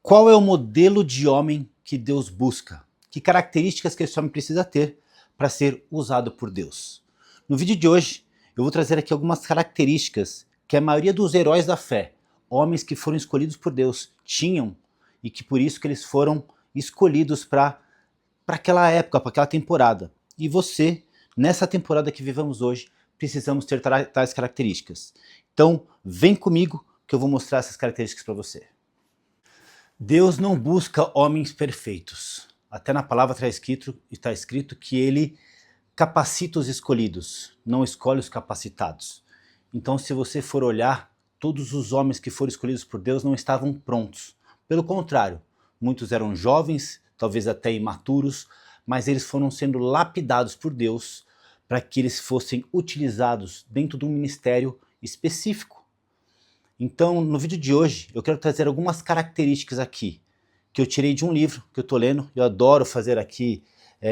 Qual é o modelo de homem que Deus busca? Que características que esse homem precisa ter para ser usado por Deus? No vídeo de hoje, eu vou trazer aqui algumas características que a maioria dos heróis da fé, homens que foram escolhidos por Deus, tinham e que por isso que eles foram escolhidos para aquela época, para aquela temporada. E você, nessa temporada que vivemos hoje, precisamos ter tais características. Então, vem comigo que eu vou mostrar essas características para você. Deus não busca homens perfeitos. Até na palavra está escrito que ele capacita os escolhidos, não escolhe os capacitados. Então, se você for olhar, todos os homens que foram escolhidos por Deus não estavam prontos. Pelo contrário, muitos eram jovens, talvez até imaturos, mas eles foram sendo lapidados por Deus para que eles fossem utilizados dentro de um ministério específico. Então, no vídeo de hoje, eu quero trazer algumas características aqui, que eu tirei de um livro que eu estou lendo. Eu adoro fazer aqui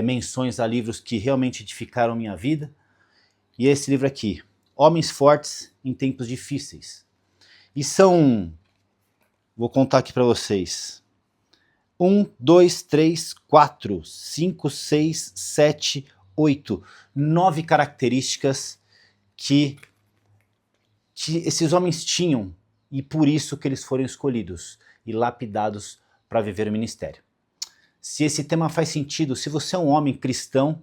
menções a livros que realmente edificaram minha vida. E esse livro aqui, Homens Fortes em Tempos Difíceis. E são, vou contar aqui para vocês, 1, 2, 3, 4, 5, 6, 7, 8, 9 características que esses homens tinham e por isso que eles foram escolhidos e lapidados para viver o ministério. Se esse tema faz sentido, se você é um homem cristão,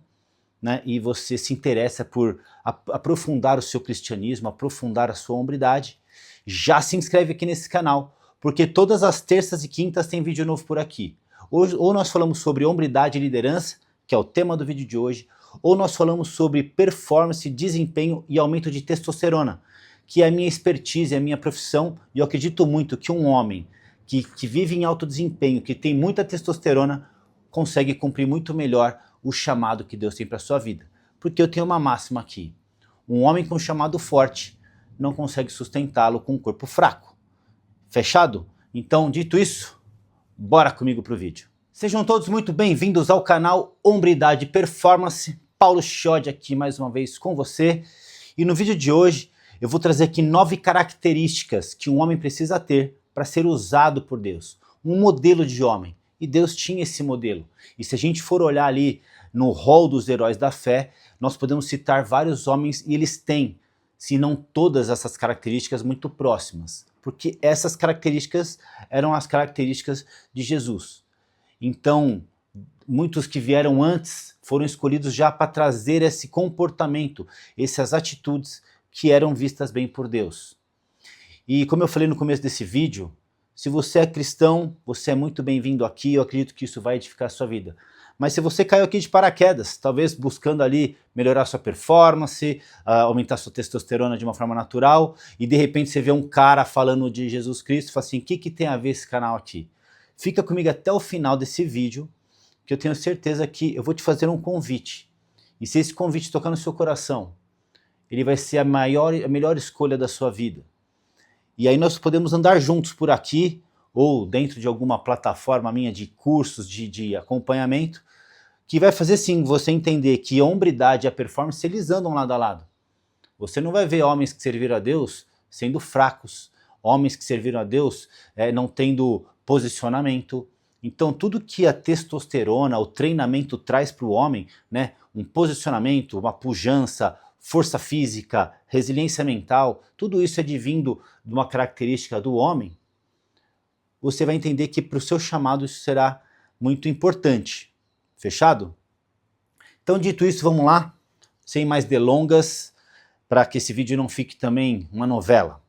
né, e você se interessa por aprofundar o seu cristianismo, aprofundar a sua hombridade, já se inscreve aqui nesse canal, porque todas as terças e quintas tem vídeo novo por aqui. Hoje, ou nós falamos sobre hombridade e liderança, que é o tema do vídeo de hoje, ou nós falamos sobre performance, desempenho e aumento de testosterona, que é a minha expertise, é a minha profissão, e eu acredito muito que um homem que vive em alto desempenho, que tem muita testosterona, consegue cumprir muito melhor o chamado que Deus tem para a sua vida. Porque eu tenho uma máxima aqui, um homem com chamado forte não consegue sustentá-lo com um corpo fraco. Fechado? Então, dito isso, bora comigo para o vídeo. Sejam todos muito bem-vindos ao canal Hombridade Performance. Paulo Chiodi aqui mais uma vez com você. E no vídeo de hoje, eu vou trazer aqui 9 características que um homem precisa ter para ser usado por Deus. Um modelo de homem. E Deus tinha esse modelo. E se a gente for olhar ali no rol dos heróis da fé, nós podemos citar vários homens e eles têm, se não todas essas características, muito próximas. Porque essas características eram as características de Jesus. Então, muitos que vieram antes foram escolhidos já para trazer esse comportamento, essas atitudes que eram vistas bem por Deus. E como eu falei no começo desse vídeo, se você é cristão, você é muito bem-vindo aqui, eu acredito que isso vai edificar a sua vida. Mas se você caiu aqui de paraquedas, talvez buscando ali melhorar sua performance, aumentar sua testosterona de uma forma natural, e de repente você vê um cara falando de Jesus Cristo e fala assim, o que tem a ver esse canal aqui? Fica comigo até o final desse vídeo, que eu tenho certeza que eu vou te fazer um convite. E se esse convite tocar no seu coração, ele vai ser a melhor escolha da sua vida. E aí nós podemos andar juntos por aqui, ou dentro de alguma plataforma minha de cursos, de acompanhamento, que vai fazer sim você entender que a hombridade e a performance, eles andam lado a lado. Você não vai ver homens que serviram a Deus sendo fracos, homens que serviram a Deus não tendo posicionamento. Então tudo que a testosterona, o treinamento traz para o homem, né, um posicionamento, uma pujança, força física, resiliência mental, tudo isso é advindo de uma característica do homem, você vai entender que para o seu chamado isso será muito importante. Fechado? Então, dito isso, vamos lá, sem mais delongas, para que esse vídeo não fique também uma novela.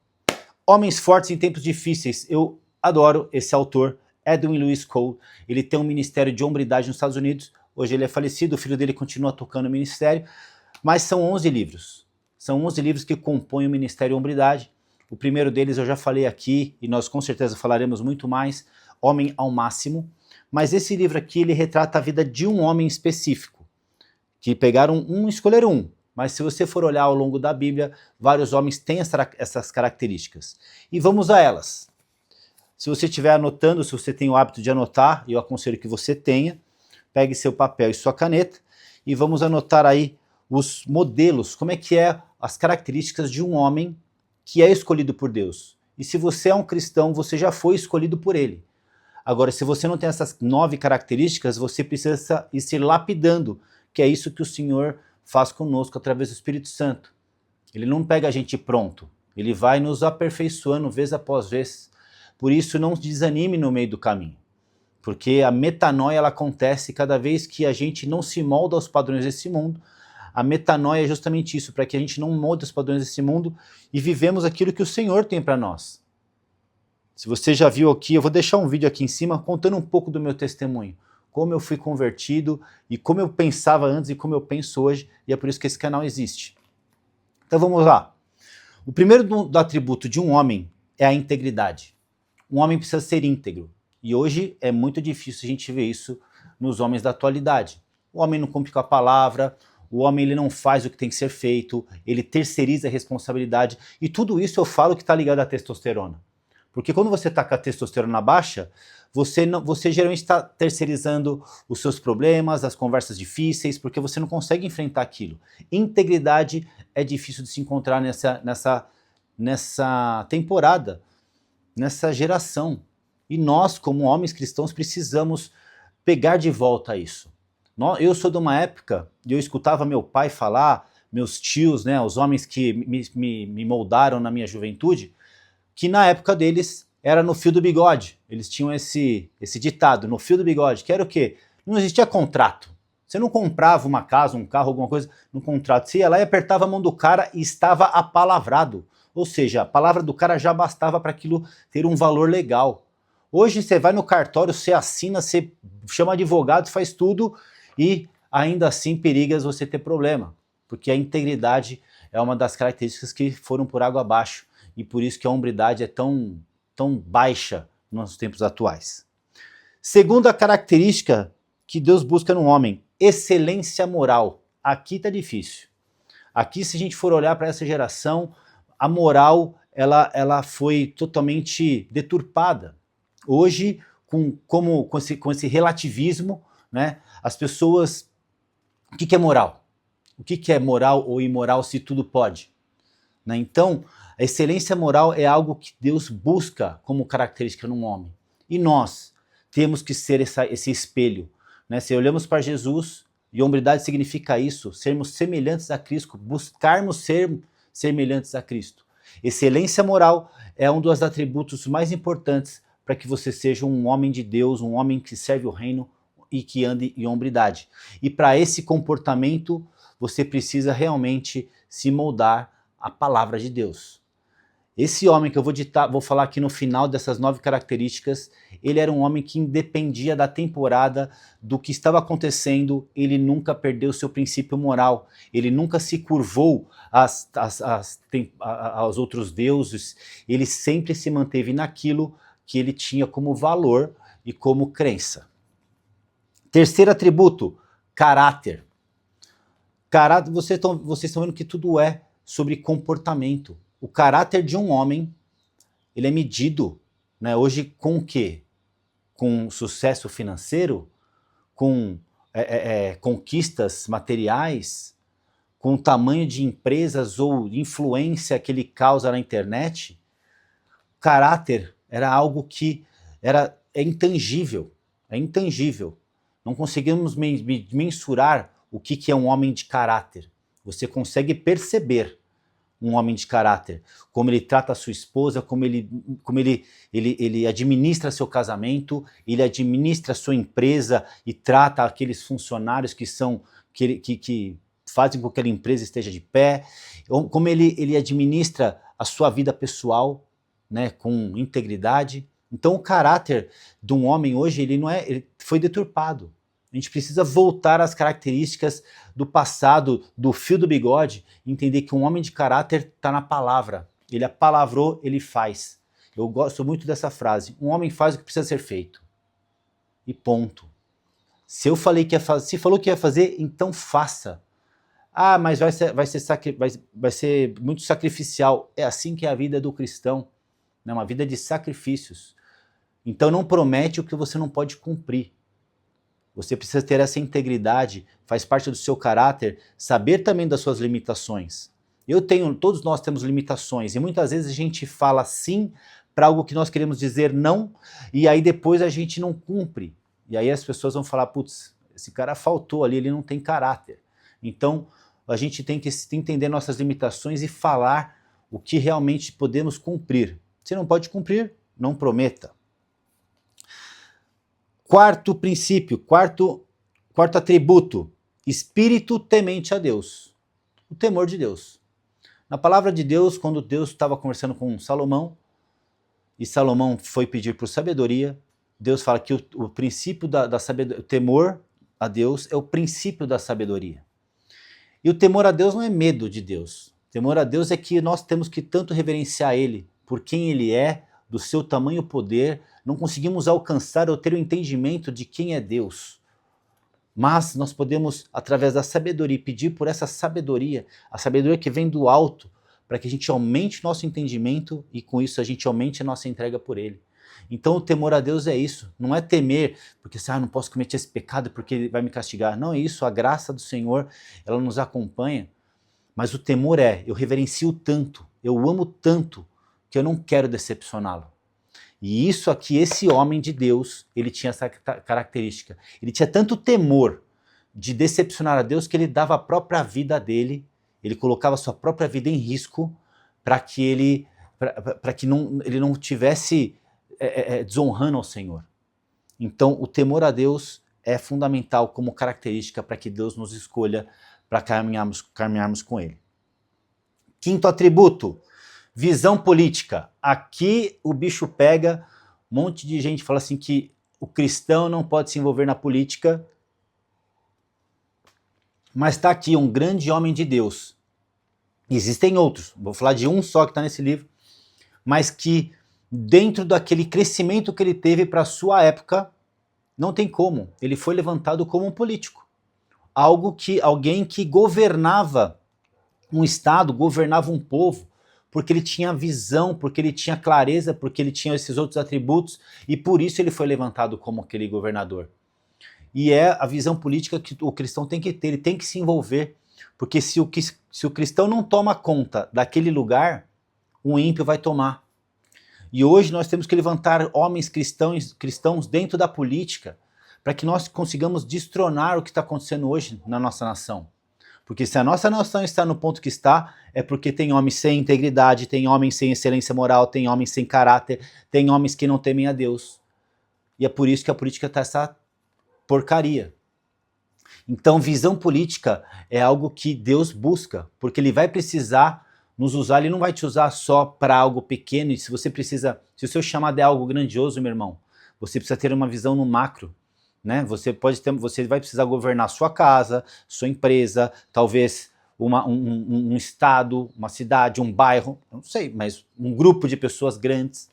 Homens Fortes em Tempos Difíceis. Eu adoro esse autor, Edwin Lewis Cole. Ele tem um ministério de hombridade nos Estados Unidos. Hoje ele é falecido, o filho dele continua tocando o ministério. Mas são 11 livros. São 11 livros que compõem o Ministério Hombridade. O primeiro deles eu já falei aqui, e nós com certeza falaremos muito mais, Homem ao Máximo. Mas esse livro aqui, ele retrata a vida de um homem específico. Que pegaram escolheram um. Mas se você for olhar ao longo da Bíblia, vários homens têm essas características. E vamos a elas. Se você estiver anotando, se você tem o hábito de anotar, eu aconselho que você tenha, pegue seu papel e sua caneta, e vamos anotar aí os modelos, como é que é as características de um homem que é escolhido por Deus. E se você é um cristão, você já foi escolhido por ele. Agora, se você não tem essas 9 características, você precisa ir se lapidando, que é isso que o Senhor faz conosco através do Espírito Santo. Ele não pega a gente pronto, ele vai nos aperfeiçoando vez após vez. Por isso, não desanime no meio do caminho, porque a metanoia ela acontece cada vez que a gente não se molda aos padrões desse mundo. A metanoia é justamente isso, para que a gente não molde os padrões desse mundo e vivemos aquilo que o Senhor tem para nós. Se você já viu aqui, eu vou deixar um vídeo aqui em cima contando um pouco do meu testemunho, como eu fui convertido e como eu pensava antes e como eu penso hoje, e é por isso que esse canal existe. Então vamos lá. O primeiro do atributo de um homem é a integridade. Um homem precisa ser íntegro, e hoje é muito difícil a gente ver isso nos homens da atualidade. O homem não cumpre com a palavra, o homem ele não faz o que tem que ser feito, ele terceiriza a responsabilidade, e tudo isso eu falo que está ligado à testosterona. Porque quando você está com a testosterona baixa, você geralmente está terceirizando os seus problemas, as conversas difíceis, porque você não consegue enfrentar aquilo. Integridade é difícil de se encontrar nessa temporada, nessa geração. E nós, como homens cristãos, precisamos pegar de volta isso. Eu sou de uma época, e eu escutava meu pai falar, meus tios, né, os homens que me moldaram na minha juventude, que na época deles era no fio do bigode. Eles tinham esse ditado, no fio do bigode, que era o quê? Não existia contrato. Você não comprava uma casa, um carro, alguma coisa no contrato. Você ia lá e apertava a mão do cara e estava apalavrado. Ou seja, a palavra do cara já bastava para aquilo ter um valor legal. Hoje você vai no cartório, você assina, você chama advogado, faz tudo e ainda assim perigas você ter problema. Porque a integridade é uma das características que foram por água abaixo. E por isso que a hombridade é tão baixa nos tempos atuais. Segunda característica que Deus busca no homem, excelência moral. Aqui está difícil. Aqui, se a gente for olhar para essa geração, a moral ela foi totalmente deturpada. Hoje, com esse relativismo, né, as pessoas... O que é moral? O que é moral ou imoral se tudo pode? Né? Então, a excelência moral é algo que Deus busca como característica num homem. E nós temos que ser esse espelho. Né? Se olhamos para Jesus, e hombridade significa isso, sermos semelhantes a Cristo, buscarmos ser semelhantes a Cristo. Excelência moral é um dos atributos mais importantes para que você seja um homem de Deus, um homem que serve o reino e que ande em hombridade. E para esse comportamento, você precisa realmente se moldar à palavra de Deus. Esse homem que eu vou falar aqui no final dessas 9 características, ele era um homem que independia da temporada, do que estava acontecendo, ele nunca perdeu seu princípio moral, ele nunca se curvou aos outros deuses, ele sempre se manteve naquilo que ele tinha como valor e como crença. Terceiro atributo, caráter. Vocês estão vendo que tudo é sobre comportamento. O caráter de um homem, ele é medido, né, hoje com o quê? Com sucesso financeiro? Com conquistas materiais? Com o tamanho de empresas ou influência que ele causa na internet? O caráter era algo que é intangível, é intangível. Não conseguimos mensurar o que é um homem de caráter. Você consegue perceber um homem de caráter, como ele trata a sua esposa, como ele administra seu casamento, ele administra a sua empresa e trata aqueles funcionários que fazem com que aquela empresa esteja de pé, como ele administra a sua vida pessoal, né, com integridade. Então o caráter de um homem hoje, ele foi deturpado. A gente precisa voltar às características do passado, do fio do bigode, entender que um homem de caráter está na palavra. Ele apalavrou, ele faz. Eu gosto muito dessa frase. Um homem faz o que precisa ser feito. E ponto. Se eu falei que ia fazer, se falou que ia fazer, então faça. Ah, mas vai ser muito sacrificial. É assim que é a vida do cristão. É uma vida de sacrifícios. Então não promete o que você não pode cumprir. Você precisa ter essa integridade, faz parte do seu caráter, saber também das suas limitações. Todos nós temos limitações e muitas vezes a gente fala sim para algo que nós queremos dizer não, e aí depois a gente não cumpre. E aí as pessoas vão falar, putz, esse cara faltou ali, ele não tem caráter. Então a gente tem que entender nossas limitações e falar o que realmente podemos cumprir. Se não pode cumprir, não prometa. Quarto princípio, quarto atributo, espírito temente a Deus. O temor de Deus. Na palavra de Deus, quando Deus estava conversando com Salomão, e Salomão foi pedir por sabedoria, Deus fala que o princípio da sabedoria, o temor a Deus é o princípio da sabedoria. E o temor a Deus não é medo de Deus. O temor a Deus é que nós temos que tanto reverenciar Ele, por quem Ele é, do seu tamanho e poder, não conseguimos alcançar ou ter o entendimento de quem é Deus. Mas nós podemos, através da sabedoria, pedir por essa sabedoria, a sabedoria que vem do alto, para que a gente aumente nosso entendimento e com isso a gente aumente a nossa entrega por Ele. Então o temor a Deus é isso, não é temer, porque não posso cometer esse pecado porque Ele vai me castigar. Não é isso, a graça do Senhor, ela nos acompanha. Mas o temor é, eu reverencio tanto, eu amo tanto, que eu não quero decepcioná-lo. E isso aqui, esse homem de Deus, ele tinha essa característica. Ele tinha tanto temor de decepcionar a Deus que ele dava a própria vida dele, ele colocava a sua própria vida em risco para que ele não tivesse desonrando ao Senhor. Então, o temor a Deus é fundamental como característica para que Deus nos escolha para caminharmos com Ele. Quinto atributo, visão política. Aqui o bicho pega, um monte de gente fala assim que o cristão não pode se envolver na política, mas está aqui um grande homem de Deus. Existem outros, vou falar de um só que está nesse livro, mas que dentro daquele crescimento que ele teve para a sua época, não tem como, ele foi levantado como um político. Alguém que governava um estado, governava um povo, porque ele tinha visão, porque ele tinha clareza, porque ele tinha esses outros atributos, e por isso ele foi levantado como aquele governador. E é a visão política que o cristão tem que ter, ele tem que se envolver, porque se o cristão não toma conta daquele lugar, o ímpio vai tomar. E hoje nós temos que levantar homens cristãos dentro da política, para que nós consigamos destronar o que está acontecendo hoje na nossa nação. Porque se a nossa nação está no ponto que está, é porque tem homens sem integridade, tem homens sem excelência moral, tem homens sem caráter, tem homens que não temem a Deus. E é por isso que a política está essa porcaria. Então, visão política é algo que Deus busca, porque Ele vai precisar nos usar, Ele não vai te usar só para algo pequeno, e se o seu chamado é algo grandioso, meu irmão, você precisa ter uma visão no macro. Né? Você vai precisar governar sua casa, sua empresa, talvez um estado, uma cidade, um bairro, não sei, mas um grupo de pessoas grandes.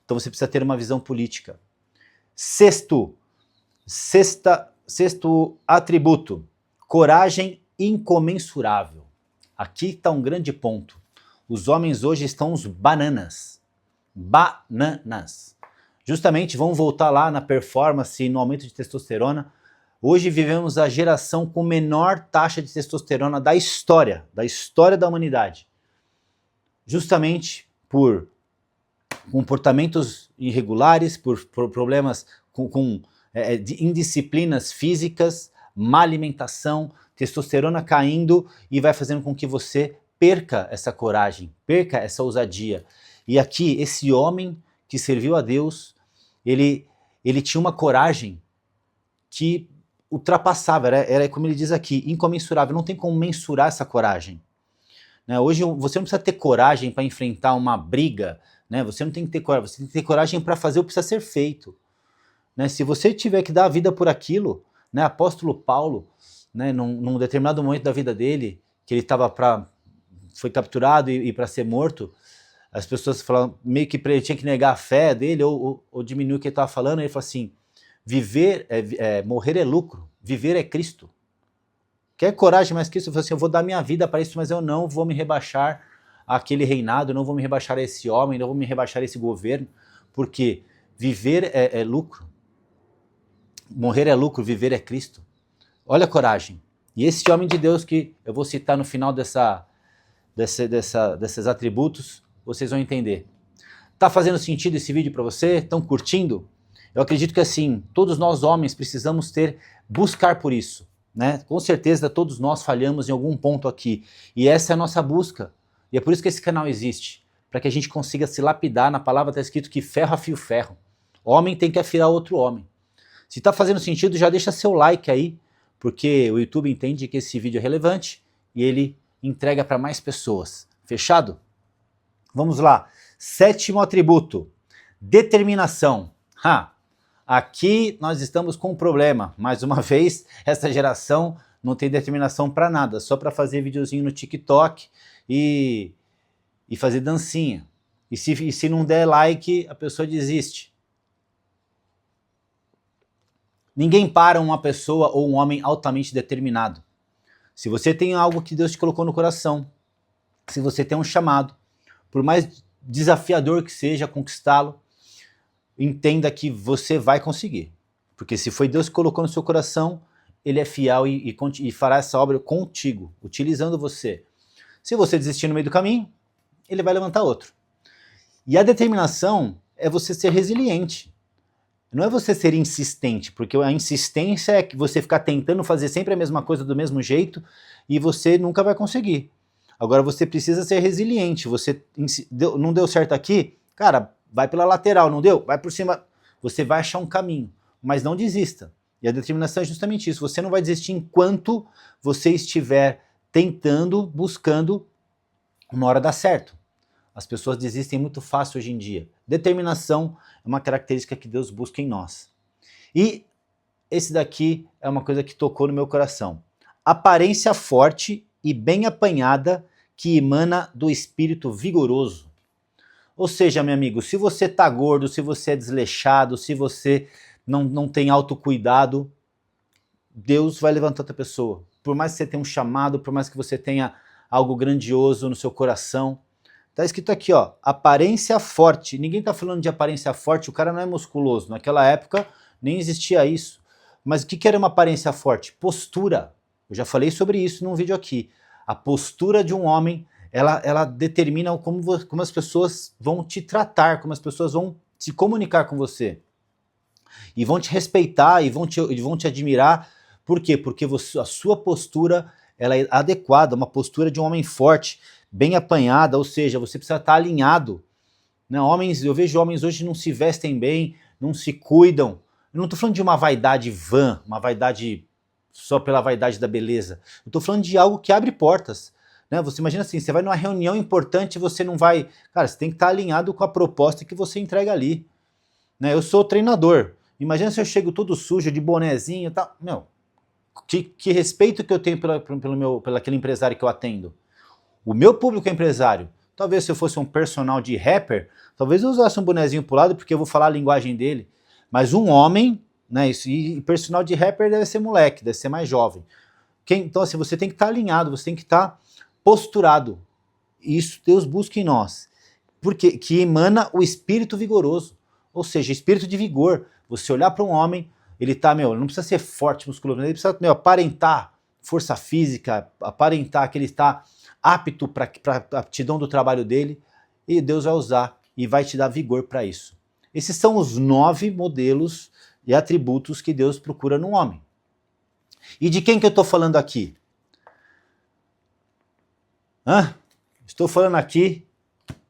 Então você precisa ter uma visão política. Sexto atributo, coragem incomensurável. Aqui está um grande ponto. Os homens hoje estão uns bananas. Justamente, vamos voltar lá na performance e no aumento de testosterona. Hoje vivemos a geração com menor taxa de testosterona da história da humanidade. Justamente por comportamentos irregulares, por problemas de indisciplinas físicas, má alimentação, testosterona caindo e vai fazendo com que você perca essa coragem, perca essa ousadia. E aqui, esse homem que serviu a Deus, ele tinha uma coragem que ultrapassava, era como ele diz aqui, incomensurável, não tem como mensurar essa coragem. Né? Hoje você não precisa ter coragem para enfrentar uma briga, né? Você não tem que ter coragem, você tem que ter coragem para fazer o que precisa ser feito. Né? Se você tiver que dar a vida por aquilo, né? Apóstolo Paulo, né? num determinado momento da vida dele, que ele foi capturado e para ser morto, as pessoas falavam meio que ele tinha que negar a fé dele ou diminuir o que ele estava falando. Ele falou assim, morrer é lucro, viver é Cristo. Quer coragem mais que isso? Ele falou assim, eu vou dar minha vida para isso, mas eu não vou me rebaixar àquele reinado, eu não vou me rebaixar a esse homem, não vou me rebaixar a esse governo, porque viver é lucro, morrer é lucro, viver é Cristo. Olha a coragem. E esse homem de Deus que eu vou citar no final desses atributos, vocês vão entender. Tá fazendo sentido esse vídeo para você? Estão curtindo? Eu acredito que assim, todos nós homens precisamos buscar por isso, né? Com certeza todos nós falhamos em algum ponto aqui, e essa é a nossa busca. E é por isso que esse canal existe, para que a gente consiga se lapidar. Na palavra está escrito que ferro afia o ferro. Homem tem que afiar outro homem. Se tá fazendo sentido, já deixa seu like aí, porque o YouTube entende que esse vídeo é relevante e ele entrega para mais pessoas. Fechado? Vamos lá. 7º atributo, determinação. Aqui nós estamos com um problema. Mais uma vez, essa geração não tem determinação para nada, só para fazer videozinho no TikTok e fazer dancinha. E se não der like, a pessoa desiste. Ninguém para uma pessoa ou um homem altamente determinado. Se você tem algo que Deus te colocou no coração, se você tem um chamado, por mais desafiador que seja conquistá-lo, entenda que você vai conseguir. Porque se foi Deus que colocou no seu coração, Ele é fiel e fará essa obra contigo, utilizando você. Se você desistir no meio do caminho, Ele vai levantar outro. E a determinação é você ser resiliente. Não é você ser insistente, porque a insistência é que você ficar tentando fazer sempre a mesma coisa do mesmo jeito e você nunca vai conseguir. Agora você precisa ser resiliente. Não deu certo aqui? Cara, vai pela lateral, não deu? Vai por cima. Você vai achar um caminho, mas não desista. E a determinação é justamente isso. Você não vai desistir enquanto você estiver tentando, buscando uma hora dar certo. As pessoas desistem muito fácil hoje em dia. Determinação é uma característica que Deus busca em nós. E esse daqui é uma coisa que tocou no meu coração. Aparência forte e bem apanhada que emana do espírito vigoroso. Ou seja, meu amigo, se você tá gordo, se você é desleixado, se você não tem autocuidado, Deus vai levantar outra pessoa. Por mais que você tenha um chamado, por mais que você tenha algo grandioso no seu coração, tá escrito aqui, ó, aparência forte. Ninguém tá falando de aparência forte, o cara não é musculoso. Naquela época nem existia isso. Mas o que era uma aparência forte? Postura. Eu já falei sobre isso num vídeo aqui. A postura de um homem, ela determina como as pessoas vão te tratar, como as pessoas vão se comunicar com você. E vão te respeitar e vão te admirar. Por quê? Porque a sua postura ela é adequada, uma postura de um homem forte, bem apanhada, ou seja, você precisa estar alinhado. Né? Eu vejo homens hoje que não se vestem bem, não se cuidam. Eu não estou falando de uma vaidade vã, uma vaidade só pela vaidade da beleza. Eu estou falando de algo que abre portas. Né? Você imagina assim, você vai numa reunião importante e você não vai... Cara, você tem que estar alinhado com a proposta que você entrega ali. Né? Eu sou treinador. Imagina se eu chego todo sujo, de bonezinho e tal. Meu, que respeito que eu tenho pelo aquele empresário que eu atendo. O meu público é empresário. Talvez se eu fosse um personal de rapper, talvez eu usasse um bonezinho pro lado porque eu vou falar a linguagem dele. Mas um homem, né, e personal de rapper deve ser moleque, deve ser mais jovem. Então assim, você tem que estar alinhado, você tem que estar posturado. Isso Deus busca em nós. Porque que emana o espírito vigoroso. Ou seja, espírito de vigor. Você olhar para um homem, ele tá, não precisa ser forte, musculoso, ele precisa, aparentar força física, aparentar que ele está apto para a aptidão do trabalho dele, e Deus vai usar e vai te dar vigor para isso. Esses são os 9 modelos e atributos que Deus procura no homem. E de quem que eu estou falando aqui? Estou falando aqui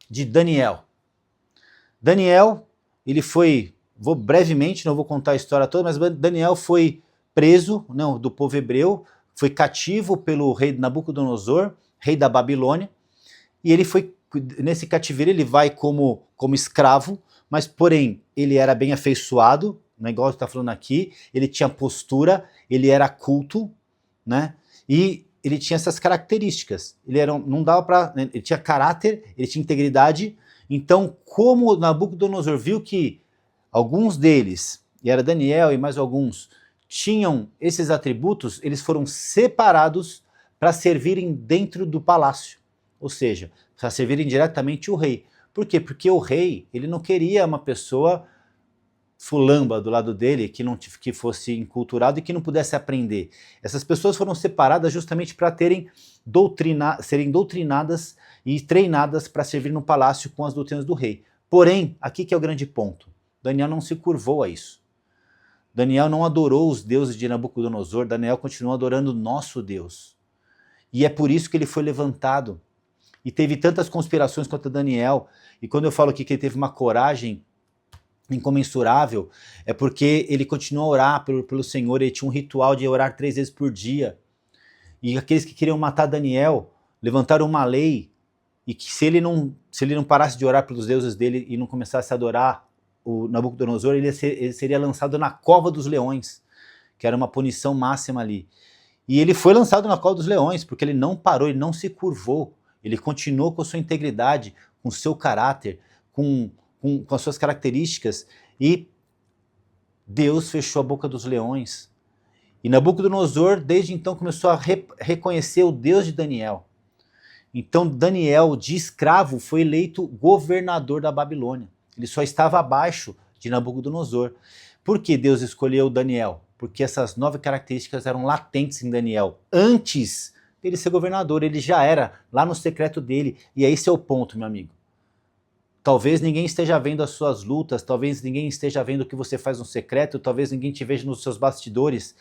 de Daniel. Daniel, ele foi, brevemente, não vou contar a história toda, mas Daniel foi preso, do povo hebreu, foi cativo pelo rei Nabucodonosor, rei da Babilônia, e ele foi, nesse cativeiro ele vai como escravo, mas porém ele era bem afeiçoado, igual está falando aqui, ele tinha postura, ele era culto, né? E ele tinha essas características, ele tinha caráter, ele tinha integridade. Então, como Nabucodonosor viu que alguns deles, e era Daniel e mais alguns, tinham esses atributos, eles foram separados para servirem dentro do palácio, ou seja, para servirem diretamente o rei. Por quê? Porque o rei, ele não queria uma pessoa fulamba do lado dele, que fosse enculturado e que não pudesse aprender. Essas pessoas foram separadas justamente para serem doutrinadas e treinadas para servir no palácio com as doutrinas do rei. Porém, aqui que é o grande ponto. Daniel não se curvou a isso. Daniel não adorou os deuses de Nabucodonosor, Daniel continuou adorando o nosso Deus. E é por isso que ele foi levantado. E teve tantas conspirações contra Daniel. E quando eu falo aqui que ele teve uma coragem incomensurável, é porque ele continuou a orar pelo Senhor, ele tinha um ritual de orar 3 vezes por dia. E aqueles que queriam matar Daniel levantaram uma lei e que se ele não parasse de orar pelos deuses dele e não começasse a adorar o Nabucodonosor, ele seria lançado na cova dos leões, que era uma punição máxima ali. E ele foi lançado na cova dos leões, porque ele não parou, ele não se curvou, ele continuou com a sua integridade, com o seu caráter, com as suas características, e Deus fechou a boca dos leões. E Nabucodonosor, desde então, começou a reconhecer o Deus de Daniel. Então Daniel, de escravo, foi eleito governador da Babilônia. Ele só estava abaixo de Nabucodonosor. Por que Deus escolheu Daniel? Porque essas 9 características eram latentes em Daniel. Antes dele ser governador, ele já era lá no secreto dele. E esse é o ponto, meu amigo. Talvez ninguém esteja vendo as suas lutas, talvez ninguém esteja vendo o que você faz no secreto, talvez ninguém te veja nos seus bastidores.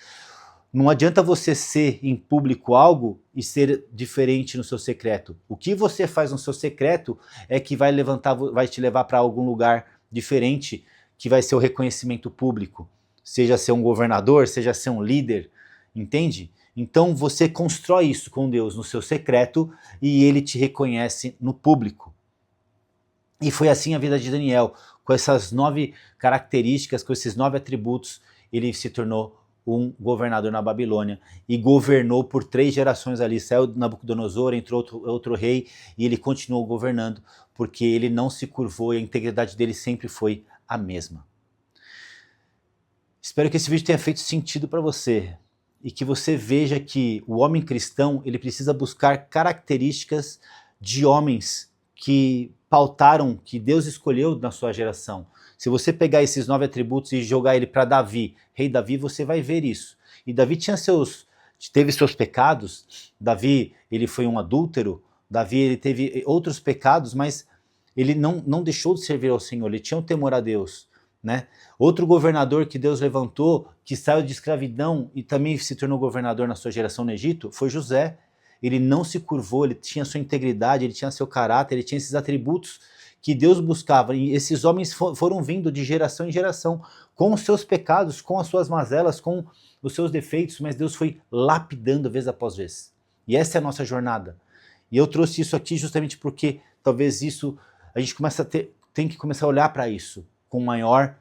Não adianta você ser em público algo e ser diferente no seu secreto. O que você faz no seu secreto é que vai te levar para algum lugar diferente, que vai ser o reconhecimento público. Seja ser um governador, seja ser um líder, entende? Então você constrói isso com Deus no seu secreto e ele te reconhece no público. E foi assim a vida de Daniel. Com essas 9 características, com esses 9 atributos, ele se tornou um governador na Babilônia e governou por 3 gerações ali. Saiu Nabucodonosor, entrou outro rei e ele continuou governando porque ele não se curvou e a integridade dele sempre foi a mesma. Espero que esse vídeo tenha feito sentido para você e que você veja que o homem cristão ele precisa buscar características de homens que pautaram, que Deus escolheu na sua geração. Se você pegar esses 9 atributos e jogar ele para Davi, rei Davi, você vai ver isso. E Davi teve seus pecados, Davi ele foi um adúltero, Davi ele teve outros pecados, mas ele não deixou de servir ao Senhor, ele tinha um temor a Deus. Né? Outro governador que Deus levantou, que saiu de escravidão e também se tornou governador na sua geração no Egito, foi José. Ele não se curvou, ele tinha sua integridade, ele tinha seu caráter, ele tinha esses atributos que Deus buscava. E esses homens foram vindo de geração em geração, com os seus pecados, com as suas mazelas, com os seus defeitos, mas Deus foi lapidando vez após vez. E essa é a nossa jornada. E eu trouxe isso aqui justamente porque talvez isso, a gente tem que começar a olhar para isso com maior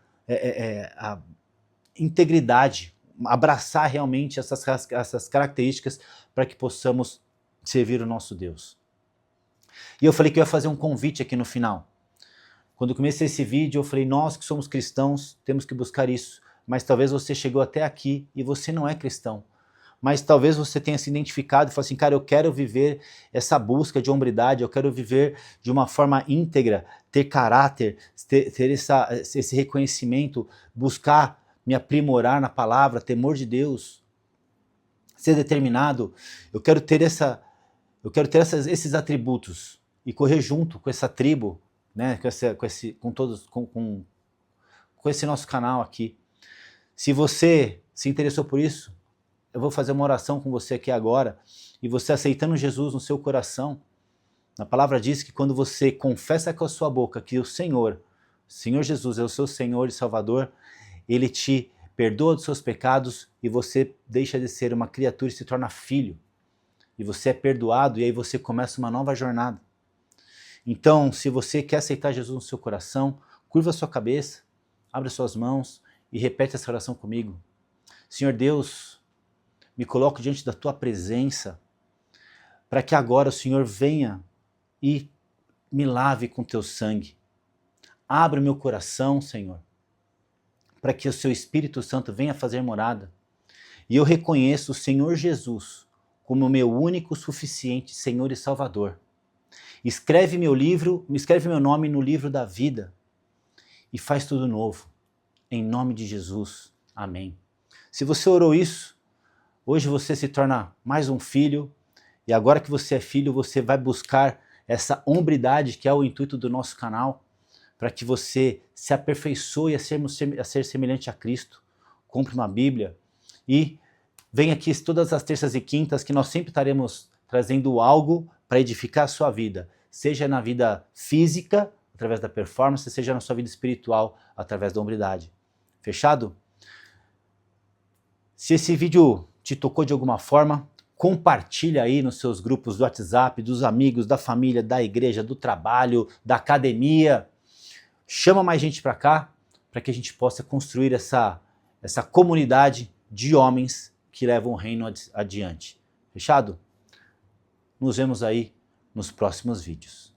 integridade, abraçar realmente essas características para que possamos servir o nosso Deus. E eu falei que eu ia fazer um convite aqui no final. Quando eu comecei esse vídeo, eu falei, nós que somos cristãos, temos que buscar isso. Mas talvez você chegou até aqui e você não é cristão. Mas talvez você tenha se identificado e falou assim, cara, eu quero viver essa busca de hombridade, eu quero viver de uma forma íntegra, ter caráter, ter esse reconhecimento, buscar me aprimorar na palavra, temor de Deus, ser determinado. Eu quero ter esses atributos e correr junto com essa tribo, né, com esse nosso canal aqui. Se você se interessou por isso, eu vou fazer uma oração com você aqui agora, e você aceitando Jesus no seu coração, a palavra diz que quando você confessa com a sua boca que o Senhor Jesus é o seu Senhor e Salvador, Ele te perdoa dos seus pecados e você deixa de ser uma criatura e se torna filho. E você é perdoado e aí você começa uma nova jornada. Então, se você quer aceitar Jesus no seu coração, curva a sua cabeça, abre suas mãos e repete essa oração comigo. Senhor Deus, me coloco diante da tua presença, para que agora o Senhor venha e me lave com teu sangue. Abra o meu coração, Senhor, para que o seu Espírito Santo venha fazer morada. E eu reconheço o Senhor Jesus como o meu único, suficiente Senhor e Salvador. Escreve meu nome no livro da vida e faz tudo novo. Em nome de Jesus. Amém. Se você orou isso, hoje você se torna mais um filho, e agora que você é filho, você vai buscar essa hombridade que é o intuito do nosso canal, para que você se aperfeiçoe a ser semelhante a Cristo. Compre uma Bíblia e vem aqui todas as terças e quintas que nós sempre estaremos trazendo algo para edificar a sua vida, seja na vida física, através da performance, seja na sua vida espiritual, através da hombridade. Fechado? Se esse vídeo te tocou de alguma forma, compartilha aí nos seus grupos do WhatsApp, dos amigos, da família, da igreja, do trabalho, da academia. Chama mais gente para cá, para que a gente possa construir essa comunidade de homens que levam o reino adiante. Fechado? Nos vemos aí nos próximos vídeos.